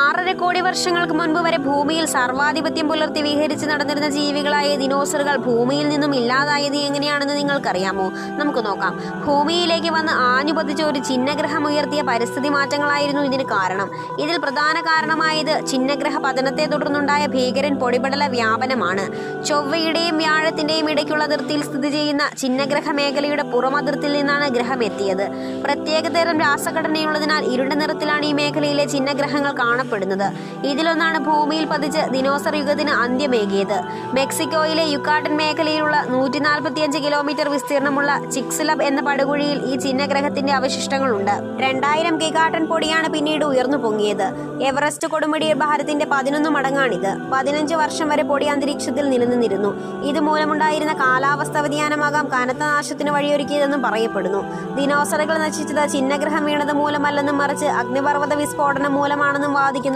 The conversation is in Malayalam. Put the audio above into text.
6.5 കോടി വർഷങ്ങൾക്ക് മുൻപ് വരെ ഭൂമിയിൽ സർവാധിപത്യം പുലർത്തി വിഹരിച്ച് നടന്നിരുന്ന ജീവികളായ ദിനോസറുകൾ ഭൂമിയിൽ നിന്നും ഇല്ലാതായത് എങ്ങനെയാണെന്ന് നിങ്ങൾക്കറിയാമോ? നമുക്ക് നോക്കാം. ഭൂമിയിലേക്ക് വന്ന് ആഞ്ഞുപതിച്ച ഒരു ചിഹ്നഗ്രഹം ഉയർത്തിയ പരിസ്ഥിതി മാറ്റങ്ങളായിരുന്നു ഇതിന് കാരണം. ഇതിൽ പ്രധാന കാരണമായത് ചിഹ്നഗ്രഹ പതനത്തെ തുടർന്നുണ്ടായ ഭീകരൻ പൊടിപടല വ്യാപനമാണ്. ചൊവ്വയുടെയും വ്യാഴത്തിന്റെയും ഇടയ്ക്കുള്ള അതിർത്തിയിൽ സ്ഥിതി ചെയ്യുന്ന ചിഹ്നഗ്രഹ മേഖലയുടെ പുറമതിർത്തിയിൽ നിന്നാണ് ഗ്രഹം എത്തിയത്. പ്രത്യേകതരം രാസഘടനയുള്ളതിനാൽ ഇരുണ്ട നിറത്തിലാണ് ഈ മേഖലയിലെ ചിഹ്നഗ്രഹങ്ങൾ കാണപ്പെടുന്നത്. ഇതിലൊന്നാണ് ഭൂമിയിൽ പതിച്ച് ദിനോസർ യുഗത്തിന് അന്ത്യമേകിയത്. മെക്സിക്കോയിലെ യുക്കാട്ടൻ മേഖലയിലുള്ള 145 കിലോമീറ്റർ വിസ്തീർണമുള്ള ചിക്സിലബ് എന്ന പടുകുഴിയിൽ ഈ ചിഹ്നഗ്രഹത്തിന്റെ അവശിഷ്ടങ്ങളുണ്ട്. 2000 ഗിഗാട്ടൺ പൊടിയാണ് പിന്നീട് ഉയർന്നു പൊങ്ങിയത്. എവറസ്റ്റ് കൊടുമുടി ഭാരത്തിന്റെ 11 മടങ്ങാണിത്. 15 വർഷം വരെ പൊടി അന്തരീക്ഷത്തിൽ നിലനിന്നിരുന്നു. ഇതുമൂലമുണ്ടായിരുന്ന കാലാവസ്ഥ വ്യതിയാനമാകാം കനത്ത നാശത്തിന് വഴിയൊരുക്കിയതെന്നും പറയപ്പെടുന്നു. ദിനോസറുകൾ നശിച്ചത് ചിഹ്നഗ്രഹം വീണത് മൂലമല്ലെന്നും മറിച്ച് അഗ്നിപർവ്വത വിസ്ഫോടനം മൂലമാണെന്നും വാദിക്കുന്നവരുണ്ട്.